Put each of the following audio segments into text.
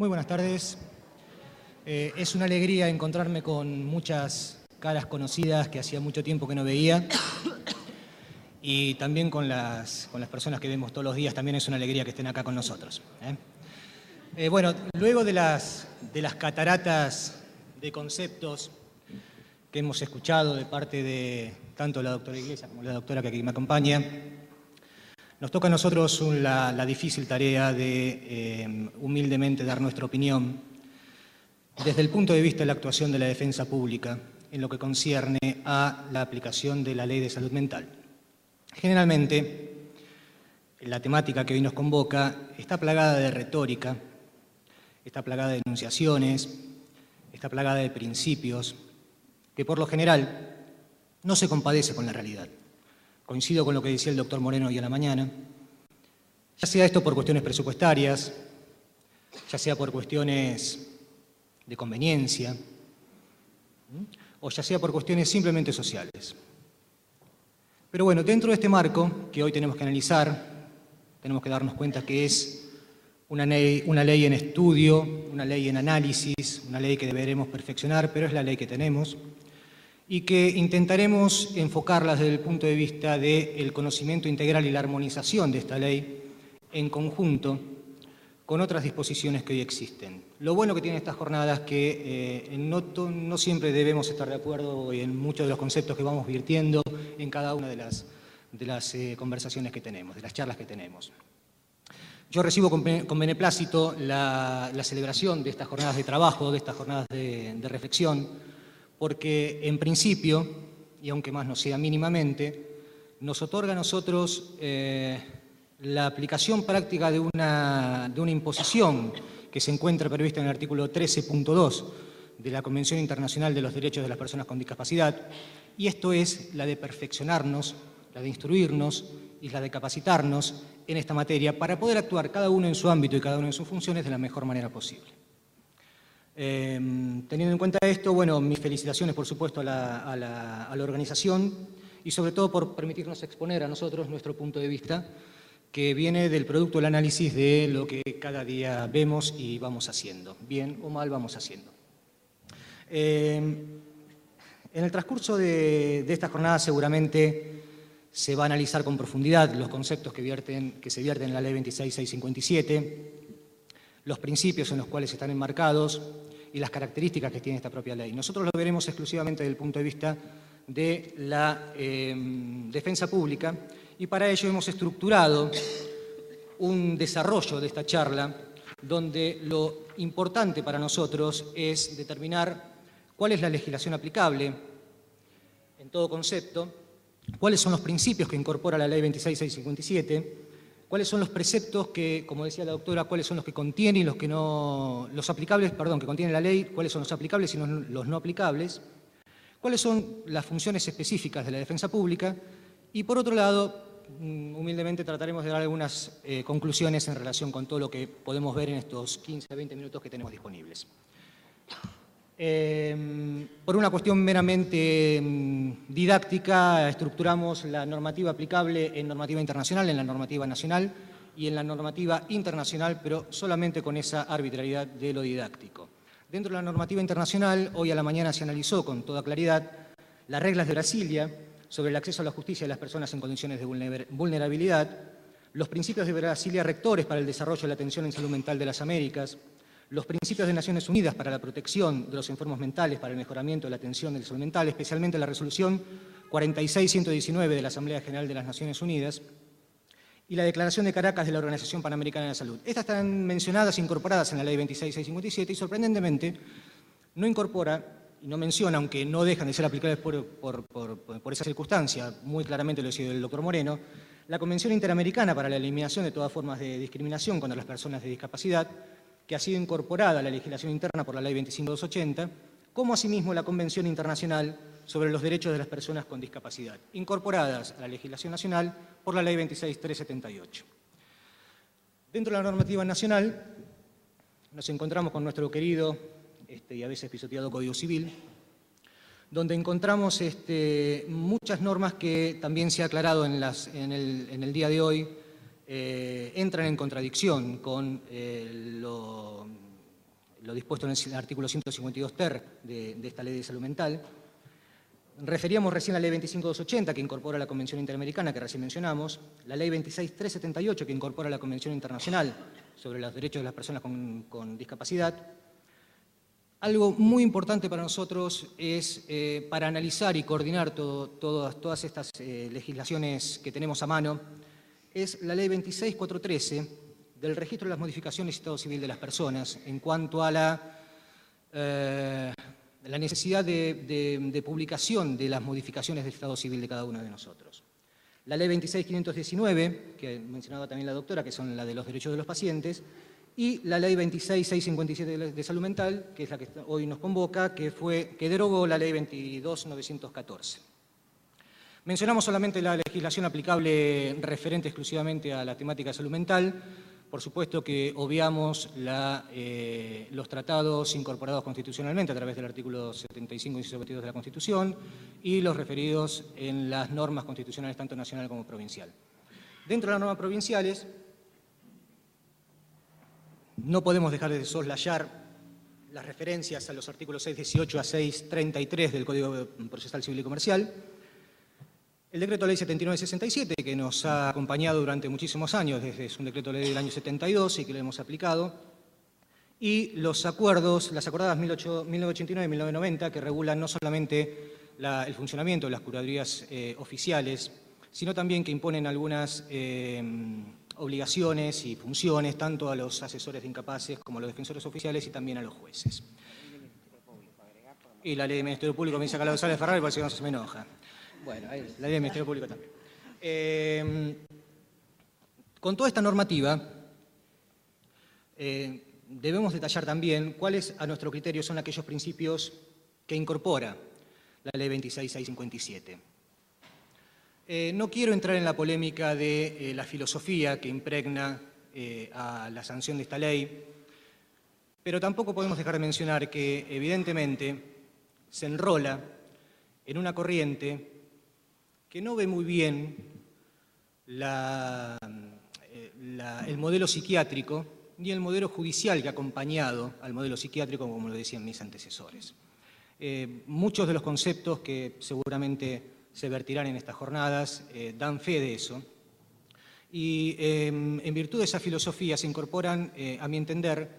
Muy buenas tardes. Es una alegría encontrarme con muchas caras conocidas que hacía mucho tiempo que no veía. Y también con las personas que vemos todos los días, también es una alegría que estén acá con nosotros. Bueno, luego de las cataratas de conceptos que hemos escuchado de parte de tanto la doctora Iglesias como la doctora que aquí me acompaña, nos toca a nosotros la difícil tarea de humildemente dar nuestra opinión desde el punto de vista de la actuación de la defensa pública en lo que concierne a la aplicación de la Ley de Salud Mental. Generalmente, la temática que hoy nos convoca está plagada de retórica, está plagada de enunciaciones, está plagada de principios que por lo general no se compadece con la realidad. Coincido con lo que decía el doctor Moreno hoy a la mañana, ya sea esto por cuestiones presupuestarias, ya sea por cuestiones de conveniencia, o ya sea por cuestiones simplemente sociales. Pero bueno, dentro de este marco que hoy tenemos que analizar, tenemos que darnos cuenta que es una ley en estudio, una ley en análisis, una ley que deberemos perfeccionar, pero es la ley que tenemos, y que intentaremos enfocarla desde el punto de vista del conocimiento integral y la armonización de esta ley en conjunto con otras disposiciones que hoy existen. Lo bueno que tienen estas jornadas es que no siempre debemos estar de acuerdo en muchos de los conceptos que vamos virtiendo en cada una de las conversaciones que tenemos, de las charlas que tenemos. Yo recibo con beneplácito la celebración de estas jornadas de trabajo, de estas jornadas de reflexión, porque en principio, y aunque más no sea mínimamente, nos otorga a nosotros la aplicación práctica de una imposición que se encuentra prevista en el artículo 13.2 de la Convención Internacional de los Derechos de las Personas con Discapacidad, y esto es la de perfeccionarnos, la de instruirnos y la de capacitarnos en esta materia para poder actuar cada uno en su ámbito y cada uno en sus funciones de la mejor manera posible. Teniendo en cuenta esto, bueno, mis felicitaciones por supuesto a la organización y sobre todo por permitirnos exponer a nosotros nuestro punto de vista que viene del producto del análisis de lo que cada día vemos y vamos haciendo, bien o mal vamos haciendo. En el transcurso de esta jornada seguramente se va a analizar con profundidad los conceptos que se vierten en la Ley 26657, los principios en los cuales están enmarcados y las características que tiene esta propia ley. Nosotros lo veremos exclusivamente desde el punto de vista de la defensa pública y para ello hemos estructurado un desarrollo de esta charla donde lo importante para nosotros es determinar cuál es la legislación aplicable en todo concepto, cuáles son los principios que incorpora la Ley 26657, cuáles son los preceptos que, como decía la doctora, cuáles son los que contiene y los aplicables, perdón, que contiene la ley, cuáles son los aplicables y los no aplicables, cuáles son las funciones específicas de la defensa pública y, por otro lado, humildemente trataremos de dar algunas conclusiones en relación con todo lo que podemos ver en estos 15 a 20 minutos que tenemos disponibles. Por una cuestión meramente didáctica, estructuramos la normativa aplicable en normativa internacional, en la normativa nacional y en la normativa internacional, pero solamente con esa arbitrariedad de lo didáctico. Dentro de la normativa internacional, hoy a la mañana se analizó con toda claridad las reglas de Brasilia sobre el acceso a la justicia de las personas en condiciones de vulnerabilidad, los principios de Brasilia rectores para el desarrollo de la atención en salud mental de las Américas, los principios de Naciones Unidas para la protección de los enfermos mentales, para el mejoramiento de la atención de la salud mental, especialmente la resolución 46-119 de la Asamblea General de las Naciones Unidas y la Declaración de Caracas de la Organización Panamericana de la Salud. Estas están mencionadas e incorporadas en la Ley 26657 y sorprendentemente no incorpora y no menciona, aunque no dejan de ser aplicables por esa circunstancia, muy claramente lo decía el doctor Moreno, la Convención Interamericana para la Eliminación de todas formas de discriminación contra las personas de discapacidad, que ha sido incorporada a la legislación interna por la Ley 25280, como asimismo la Convención Internacional sobre los Derechos de las Personas con Discapacidad, incorporadas a la legislación nacional por la Ley 26378. Dentro de la normativa nacional nos encontramos con nuestro querido y a veces pisoteado Código Civil, donde encontramos muchas normas que también se ha aclarado en el día de hoy, entran en contradicción con lo dispuesto en el artículo 152 ter de esta Ley de Salud Mental. Referíamos recién la Ley 25.280, que incorpora la Convención Interamericana, que recién mencionamos, la Ley 26.378, que incorpora la Convención Internacional sobre los Derechos de las Personas con Discapacidad. Algo muy importante para nosotros es, para analizar y coordinar todas estas legislaciones que tenemos a mano, es la Ley 26.413 del Registro de las Modificaciones y Estado Civil de las Personas en cuanto a la necesidad de publicación de las modificaciones del Estado Civil de cada uno de nosotros. La Ley 26.519, que mencionaba también la doctora, que son la de los derechos de los pacientes, y la Ley 26.657 de Salud Mental, que es la que hoy nos convoca, que derogó la Ley 22.914. Mencionamos solamente la legislación aplicable referente exclusivamente a la temática de salud mental. Por supuesto que obviamos los tratados incorporados constitucionalmente a través del artículo 75 y 22 de la Constitución y los referidos en las normas constitucionales tanto nacional como provincial. Dentro de las normas provinciales no podemos dejar de soslayar las referencias a los artículos 618 a 633 del Código Procesal Civil y Comercial, el decreto ley 7967, que nos ha acompañado durante muchísimos años, es un decreto ley del año 72 y que lo hemos aplicado, y los acuerdos, las acordadas 1989 y 1990, que regulan no solamente el funcionamiento de las curadurías oficiales, sino también que imponen algunas obligaciones y funciones tanto a los asesores de incapaces como a los defensores oficiales y también a los jueces. Y la ley del Ministerio Público me dice acá la González Ferrari, parece que no se me enoja. Bueno, la ley del Ministerio Público también. Con toda esta normativa, debemos detallar también cuáles, a nuestro criterio, son aquellos principios que incorpora la Ley 26.657. No quiero entrar en la polémica de la filosofía que impregna a la sanción de esta ley, pero tampoco podemos dejar de mencionar que, evidentemente, se enrola en una corriente que no ve muy bien el modelo psiquiátrico ni el modelo judicial que ha acompañado al modelo psiquiátrico, como lo decían mis antecesores. Muchos de los conceptos que seguramente se vertirán en estas jornadas dan fe de eso. Y en virtud de esa filosofía se incorporan, a mi entender,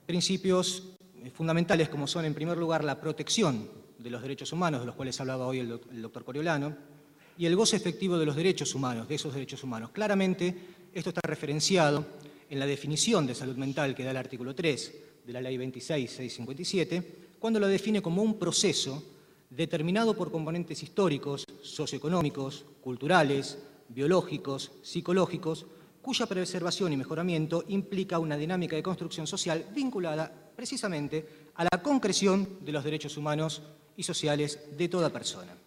principios fundamentales como son, en primer lugar, la protección de los derechos humanos, de los cuales hablaba hoy el doctor Coriolano, y el goce efectivo de los derechos humanos, de esos derechos humanos. Claramente, esto está referenciado en la definición de salud mental que da el artículo 3 de la Ley 26.657, cuando lo define como un proceso determinado por componentes históricos, socioeconómicos, culturales, biológicos, psicológicos, cuya preservación y mejoramiento implica una dinámica de construcción social vinculada precisamente a la concreción de los derechos humanos y sociales de toda persona.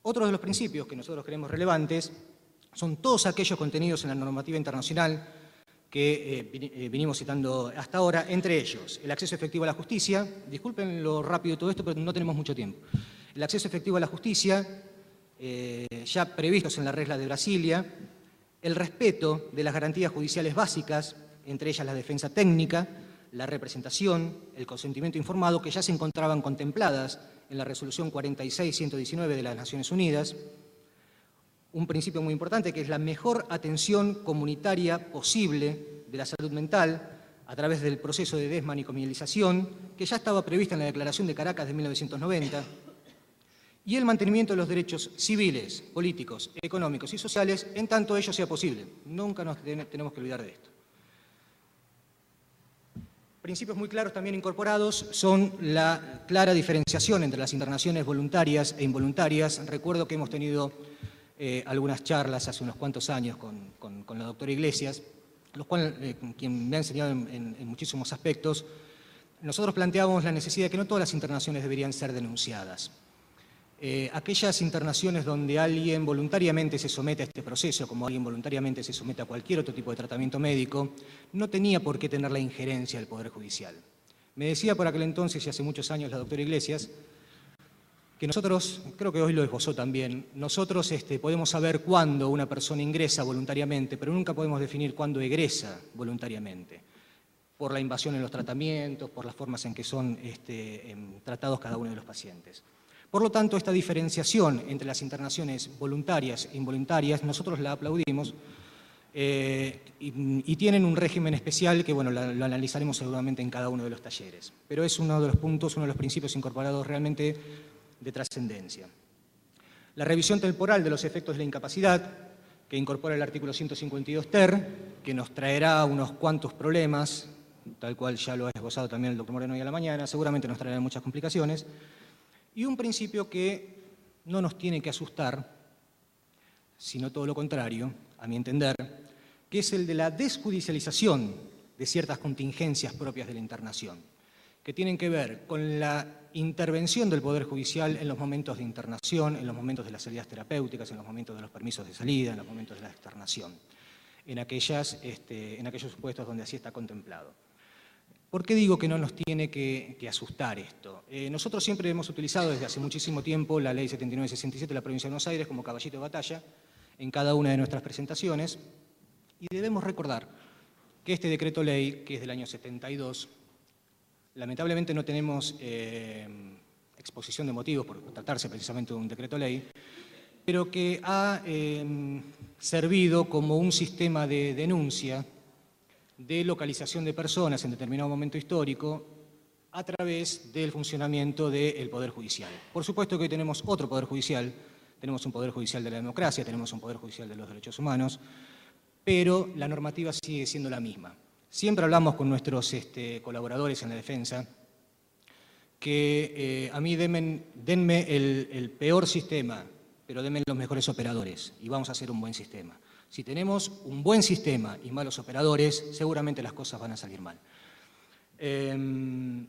Otro de los principios que nosotros creemos relevantes son todos aquellos contenidos en la normativa internacional que vinimos citando hasta ahora, entre ellos el acceso efectivo a la justicia. Disculpen lo rápido de todo esto, pero no tenemos mucho tiempo. El acceso efectivo a la justicia, ya previstos en la regla de Brasilia, el respeto de las garantías judiciales básicas, entre ellas la defensa técnica, la representación, el consentimiento informado, que ya se encontraban contempladas en la resolución 46.119 de las Naciones Unidas. Un principio muy importante, que es la mejor atención comunitaria posible de la salud mental a través del proceso de desmanicomialización, que ya estaba prevista en la Declaración de Caracas de 1990, y el mantenimiento de los derechos civiles, políticos, económicos y sociales, en tanto ello sea posible. Nunca nos tenemos que olvidar de esto. Principios muy claros también incorporados son la clara diferenciación entre las internaciones voluntarias e involuntarias. Recuerdo que hemos tenido algunas charlas hace unos cuantos años con la doctora Iglesias, los cuales, quien me ha enseñado en muchísimos aspectos. Nosotros planteábamos la necesidad de que no todas las internaciones deberían ser denunciadas. Aquellas internaciones donde alguien voluntariamente se somete a este proceso, como alguien voluntariamente se somete a cualquier otro tipo de tratamiento médico, no tenía por qué tener la injerencia del Poder Judicial. Me decía por aquel entonces, y hace muchos años, la doctora Iglesias, que nosotros, creo que hoy lo esbozó también, nosotros podemos saber cuándo una persona ingresa voluntariamente, pero nunca podemos definir cuándo egresa voluntariamente. por la invasión en los tratamientos, por las formas en que son tratados cada uno de los pacientes. Por lo tanto, esta diferenciación entre las internaciones voluntarias e involuntarias, nosotros la aplaudimos y tienen un régimen especial que, bueno, lo analizaremos seguramente en cada uno de los talleres. Pero es uno de los puntos, uno de los principios incorporados realmente de trascendencia. La revisión temporal de los efectos de la incapacidad, que incorpora el artículo 152 ter, que nos traerá unos cuantos problemas, tal cual ya lo ha esbozado también el doctor Moreno hoy a la mañana, seguramente nos traerá muchas complicaciones, y un principio que no nos tiene que asustar, sino todo lo contrario, a mi entender, que es el de la desjudicialización de ciertas contingencias propias de la internación, que tienen que ver con la intervención del Poder Judicial en los momentos de internación, en los momentos de las salidas terapéuticas, en los momentos de los permisos de salida, en los momentos de la externación, en aquellos supuestos donde así está contemplado. ¿Por qué digo que no nos tiene que asustar esto? Nosotros siempre hemos utilizado desde hace muchísimo tiempo la Ley 7967 de la Provincia de Buenos Aires como caballito de batalla en cada una de nuestras presentaciones y debemos recordar que este decreto ley, que es del año 72, lamentablemente no tenemos exposición de motivos por tratarse precisamente de un decreto ley, pero que ha servido como un sistema de denuncia de localización de personas en determinado momento histórico a través del funcionamiento del Poder Judicial. Por supuesto que hoy tenemos otro Poder Judicial, tenemos un Poder Judicial de la democracia, tenemos un Poder Judicial de los derechos humanos, pero la normativa sigue siendo la misma. Siempre hablamos con nuestros colaboradores en la defensa que a mí denme el peor sistema, pero denme los mejores operadores y vamos a hacer un buen sistema. Si tenemos un buen sistema y malos operadores, seguramente las cosas van a salir mal.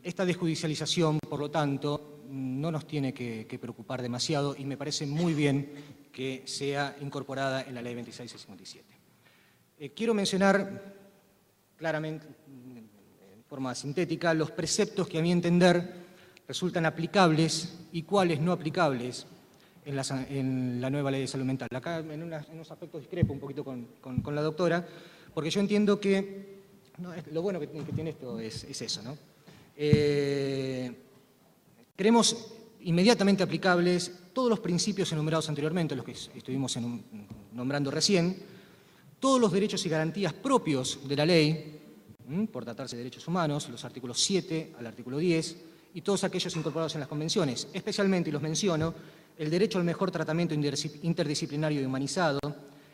Esta desjudicialización, por lo tanto, no nos tiene que preocupar demasiado y me parece muy bien que sea incorporada en la Ley 2657. Quiero mencionar claramente, en forma sintética, los preceptos que a mi entender resultan aplicables y cuáles no aplicables en la nueva Ley de Salud Mental. Acá en unos aspectos discrepo un poquito con la doctora, porque yo entiendo que lo bueno que tiene esto es eso, ¿no? Creemos inmediatamente aplicables todos los principios enumerados anteriormente, los que estuvimos nombrando recién, todos los derechos y garantías propios de la ley, por tratarse de derechos humanos, los artículos 7 al artículo 10, y todos aquellos incorporados en las convenciones, especialmente, y los menciono, el derecho al mejor tratamiento interdisciplinario y humanizado,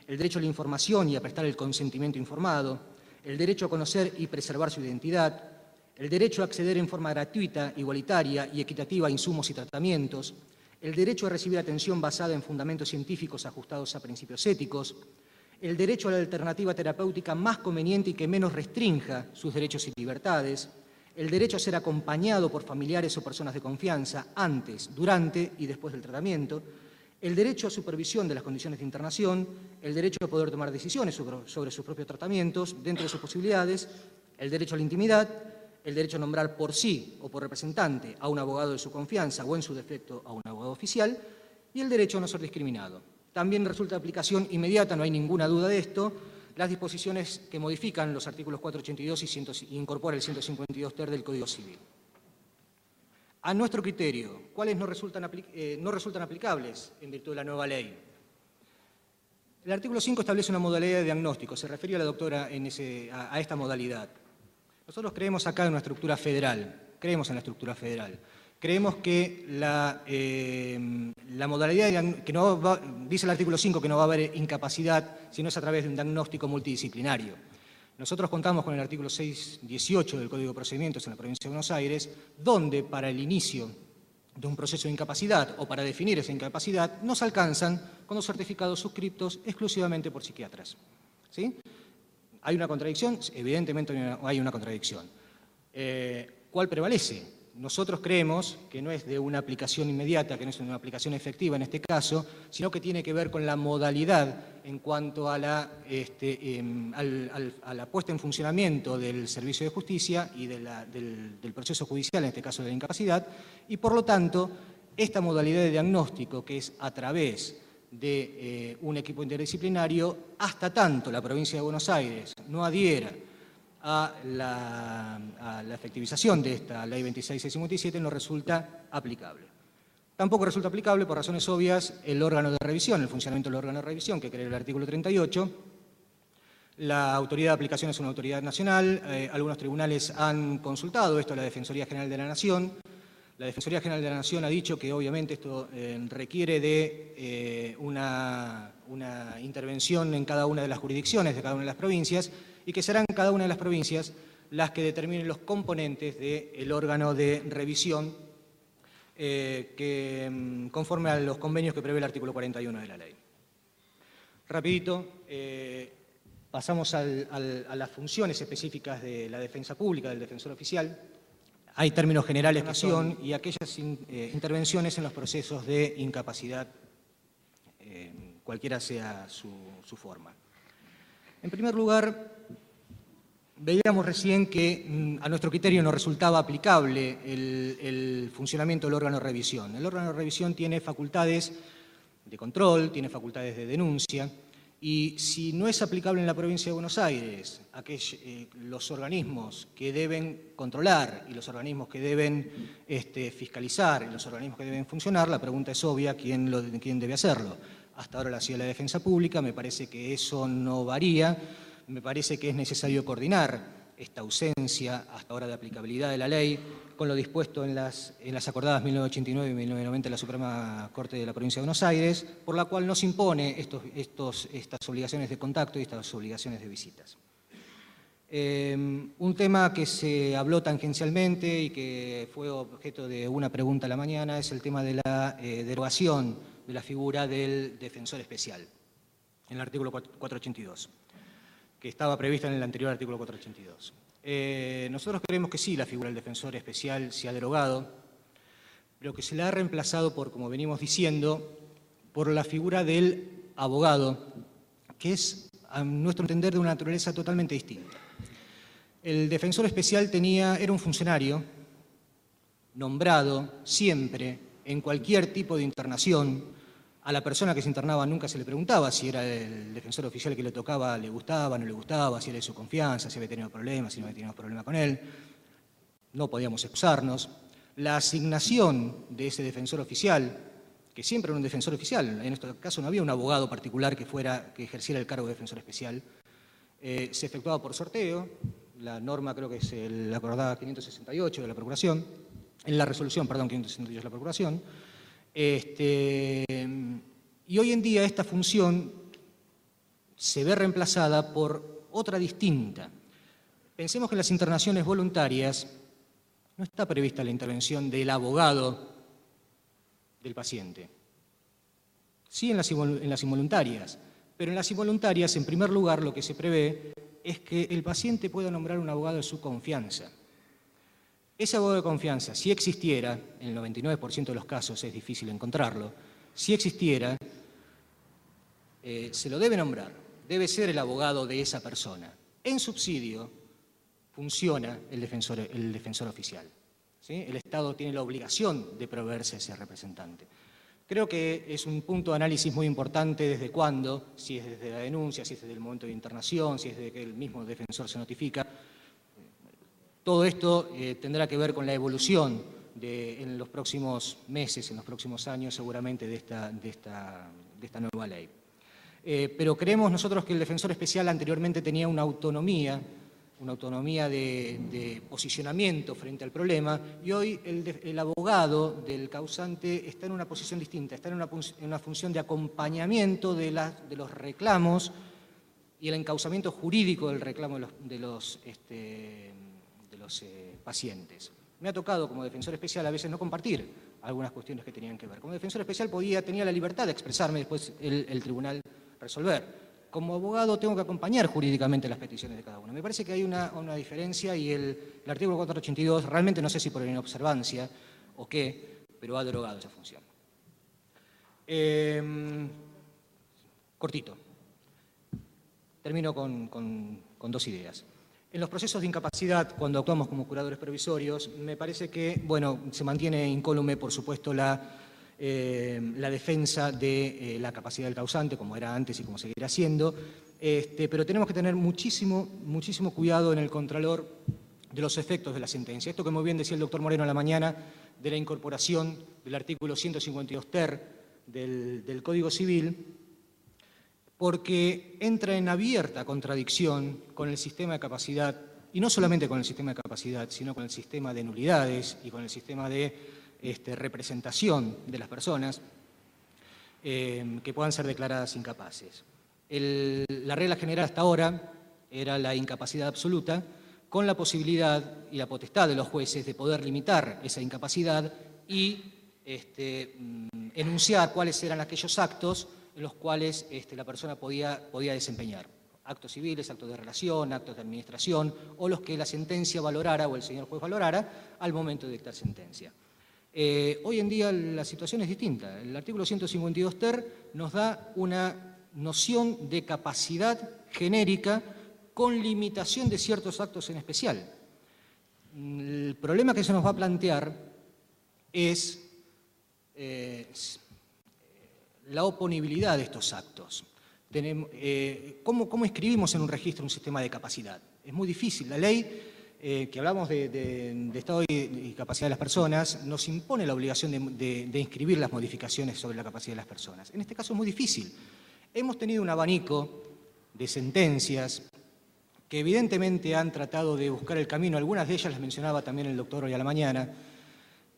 el derecho a la información y a prestar el consentimiento informado, el derecho a conocer y preservar su identidad, el derecho a acceder en forma gratuita, igualitaria y equitativa a insumos y tratamientos, el derecho a recibir atención basada en fundamentos científicos ajustados a principios éticos, el derecho a la alternativa terapéutica más conveniente y que menos restrinja sus derechos y libertades, el derecho a ser acompañado por familiares o personas de confianza antes, durante y después del tratamiento, el derecho a supervisión de las condiciones de internación, el derecho a poder tomar decisiones sobre sus propios tratamientos dentro de sus posibilidades, el derecho a la intimidad, el derecho a nombrar por sí o por representante a un abogado de su confianza o en su defecto a un abogado oficial y el derecho a no ser discriminado. También resulta de aplicación inmediata, no hay ninguna duda de esto, las disposiciones que modifican los artículos 482 y incorpora el 152 ter del Código Civil. A nuestro criterio, ¿cuáles no resultan aplicables en virtud de la nueva ley? El artículo 5 establece una modalidad de diagnóstico, se refería la doctora a esta modalidad. Nosotros creemos acá en una estructura federal, creemos que la modalidad, dice el artículo 5 que no va a haber incapacidad si no es a través de un diagnóstico multidisciplinario. Nosotros contamos con el artículo 618 del Código de Procedimientos en la Provincia de Buenos Aires, donde para el inicio de un proceso de incapacidad o para definir esa incapacidad nos alcanzan con los certificados suscriptos exclusivamente por psiquiatras. ¿Sí? ¿Hay una contradicción? Evidentemente hay una contradicción. ¿Cuál prevalece? Nosotros creemos que no es de una aplicación inmediata, que no es de una aplicación efectiva en este caso, sino que tiene que ver con la modalidad en cuanto a la puesta en funcionamiento del servicio de justicia y del proceso judicial, en este caso de la incapacidad, y por lo tanto, esta modalidad de diagnóstico, que es a través de un equipo interdisciplinario, hasta tanto la provincia de Buenos Aires no adhiera a la efectivización de esta Ley 26.657 no resulta aplicable. Tampoco resulta aplicable, por razones obvias, el órgano de revisión, el funcionamiento del órgano de revisión que crea el artículo 38. La autoridad de aplicación es una autoridad nacional. Algunos tribunales han consultado esto a la Defensoría General de la Nación. La Defensoría General de la Nación ha dicho que obviamente esto requiere de una intervención en cada una de las jurisdicciones de cada una de las provincias y que serán cada una de las provincias las que determinen los componentes del órgano de revisión conforme a los convenios que prevé el artículo 41 de la ley. Rapidito, pasamos a las funciones específicas de la defensa pública, del defensor oficial. Hay términos generales que son y aquellas intervenciones en los procesos de incapacidad, cualquiera sea su forma. En primer lugar, veíamos recién que a nuestro criterio no resultaba aplicable el funcionamiento del órgano de revisión. El órgano de revisión tiene facultades de control, tiene facultades de denuncia, y si no es aplicable en la provincia de Buenos Aires, los organismos que deben controlar y los organismos que deben fiscalizar y los organismos que deben funcionar, la pregunta es obvia, ¿quién debe hacerlo? Hasta ahora lo hacía la defensa pública, me parece que eso no varía, me parece que es necesario coordinar esta ausencia hasta ahora de aplicabilidad de la ley con lo dispuesto en las acordadas 1989 y 1990 de la Suprema Corte de la Provincia de Buenos Aires, por la cual nos impone estas obligaciones de contacto y estas obligaciones de visitas. Un tema que se habló tangencialmente y que fue objeto de una pregunta a la mañana es el tema de la derogación de la figura del defensor especial, en el artículo 482. Que estaba prevista en el anterior artículo 482. Nosotros creemos que sí, la figura del defensor especial se ha derogado, pero que se la ha reemplazado por, como venimos diciendo, por la figura del abogado, que es, a nuestro entender, de una naturaleza totalmente distinta. El defensor especial era un funcionario nombrado siempre, en cualquier tipo de internación. A la persona que se internaba nunca se le preguntaba si era el defensor oficial que le tocaba, le gustaba, no le gustaba, si era de su confianza, si había tenido problemas, si no había tenido problema con él. No podíamos excusarnos. La asignación de ese defensor oficial, que siempre era un defensor oficial, en este caso no había un abogado particular que ejerciera el cargo de defensor especial, se efectuaba por sorteo. La norma creo que es la acordada 568 de la Procuración, en la resolución, perdón, 568 de la Procuración. Y hoy en día esta función se ve reemplazada por otra distinta. Pensemos que en las internaciones voluntarias no está prevista la intervención del abogado del paciente. Sí en las involuntarias, pero en las involuntarias, en primer lugar, lo que se prevé es que el paciente pueda nombrar un abogado de su confianza. Ese abogado de confianza, si existiera, en el 99% de los casos es difícil encontrarlo, si existiera, se lo debe nombrar, debe ser el abogado de esa persona. En subsidio funciona el defensor oficial, ¿sí? El Estado tiene la obligación de proveerse a ese representante. Creo que es un punto de análisis muy importante desde cuándo, si es desde la denuncia, si es desde el momento de internación, si es desde que el mismo defensor se notifica. Todo esto tendrá que ver con la evolución en los próximos meses, en los próximos años, seguramente, de esta nueva ley. Pero creemos nosotros que el defensor especial anteriormente tenía una autonomía de posicionamiento frente al problema, y hoy el abogado del causante está en una posición distinta, está en una función de acompañamiento de los reclamos y el encauzamiento jurídico del reclamo de los pacientes. Me ha tocado como defensor especial a veces no compartir algunas cuestiones que tenían que ver. Como defensor especial tenía la libertad de expresarme, después el tribunal resolver. Como abogado tengo que acompañar jurídicamente las peticiones de cada uno. Me parece que hay una diferencia y el artículo 482, realmente no sé si por inobservancia o qué, pero ha derogado esa función. Cortito. Termino con dos ideas. En los procesos de incapacidad, cuando actuamos como curadores provisorios, me parece que, se mantiene incólume, por supuesto, la defensa de la capacidad del causante, como era antes y como seguirá siendo, pero tenemos que tener muchísimo cuidado en el contralor de los efectos de la sentencia. Esto que muy bien decía el doctor Moreno a la mañana, de la incorporación del artículo 152 ter del Código Civil, porque entra en abierta contradicción con el sistema de capacidad, y no solamente con el sistema de capacidad, sino con el sistema de nulidades y con el sistema de representación de las personas que puedan ser declaradas incapaces. La regla general hasta ahora era la incapacidad absoluta, con la posibilidad y la potestad de los jueces de poder limitar esa incapacidad y enunciar cuáles eran aquellos actos en los cuales la persona podía desempeñar. Actos civiles, actos de relación, actos de administración, o los que la sentencia valorara o el señor juez valorara al momento de dictar sentencia. Hoy en día la situación es distinta. El artículo 152 ter nos da una noción de capacidad genérica con limitación de ciertos actos en especial. El problema que se nos va a plantear es la oponibilidad de estos actos. ¿Cómo inscribimos en un registro un sistema de capacidad? Es muy difícil. La ley, que hablamos de estado y capacidad de las personas, nos impone la obligación de inscribir las modificaciones sobre la capacidad de las personas. En este caso es muy difícil. Hemos tenido un abanico de sentencias que evidentemente han tratado de buscar el camino, algunas de ellas las mencionaba también el doctor hoy a la mañana,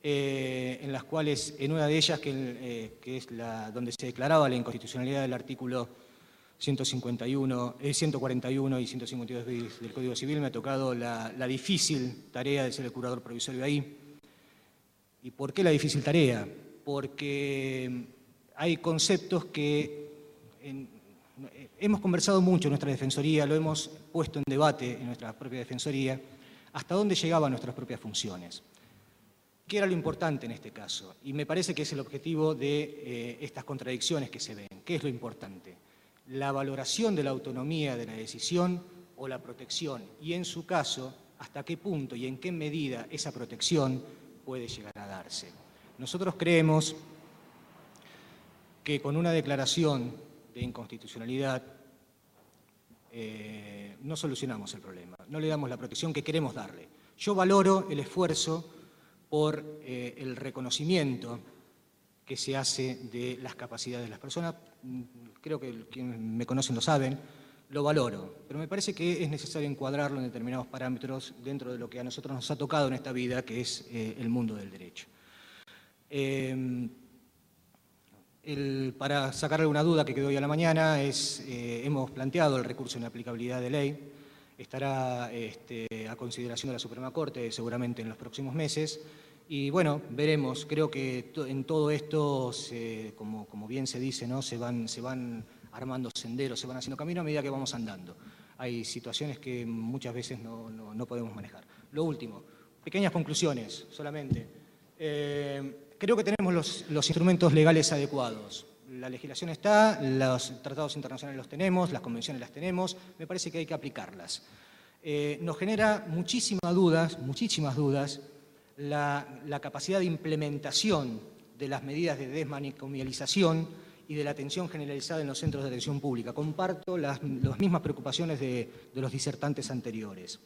en las cuales, en una de ellas, que es donde se declaraba la inconstitucionalidad del artículo 141 y 152 del Código Civil, me ha tocado la difícil tarea de ser el curador provisorio ahí. ¿Y por qué la difícil tarea? Porque hay conceptos que hemos conversado mucho en nuestra Defensoría, lo hemos puesto en debate en nuestra propia Defensoría, hasta dónde llegaban nuestras propias funciones. ¿Qué era lo importante en este caso? Y me parece que es el objetivo de estas contradicciones que se ven. ¿Qué es lo importante? La valoración de la autonomía de la decisión o la protección, y en su caso, hasta qué punto y en qué medida esa protección puede llegar a darse. Nosotros creemos que con una declaración de inconstitucionalidad no solucionamos el problema, no le damos la protección que queremos darle. Yo valoro el esfuerzo por el reconocimiento que se hace de las capacidades de las personas. Creo que quienes me conocen lo saben, lo valoro, pero me parece que es necesario encuadrarlo en determinados parámetros dentro de lo que a nosotros nos ha tocado en esta vida, que es el mundo del derecho. Para sacarle una duda que quedó hoy a la mañana, hemos planteado el recurso de inaplicabilidad de ley, estará a consideración de la Suprema Corte seguramente en los próximos meses, y bueno, veremos. Creo que en todo esto, como bien se dice, ¿no? se van armando senderos, se van haciendo camino a medida que vamos andando. Hay situaciones que muchas veces no podemos manejar. Lo último, pequeñas conclusiones solamente. Creo que tenemos los instrumentos legales adecuados. La legislación está, los tratados internacionales los tenemos, las convenciones las tenemos, me parece que hay que aplicarlas. Nos genera muchísimas dudas la capacidad de implementación de las medidas de desmanicomialización y de la atención generalizada en los centros de atención pública. Comparto las mismas preocupaciones de los disertantes anteriores.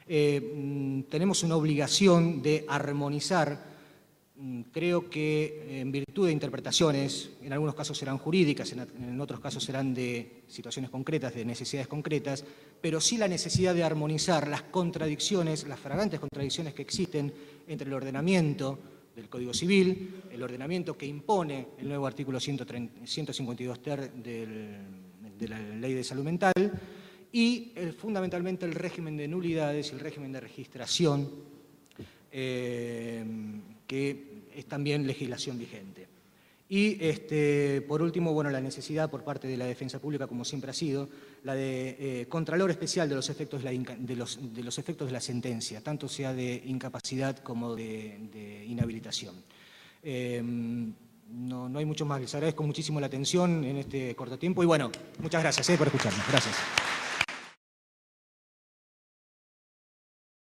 Tenemos una obligación de armonizar. Creo que en virtud de interpretaciones, en algunos casos serán jurídicas, en otros casos serán de situaciones concretas, de necesidades concretas, pero sí la necesidad de armonizar las contradicciones, las flagrantes contradicciones que existen entre el ordenamiento del Código Civil, el ordenamiento que impone el nuevo artículo 152 ter de la Ley de Salud Mental y fundamentalmente el régimen de nulidades y el régimen de registración que es también legislación vigente. Y por último, bueno, la necesidad por parte de la defensa pública, como siempre ha sido, la de contralor especial de los efectos de los efectos de la sentencia, tanto sea de incapacidad como de inhabilitación. No hay mucho más. Les agradezco muchísimo la atención en este corto tiempo y bueno, muchas gracias por escucharnos. Gracias.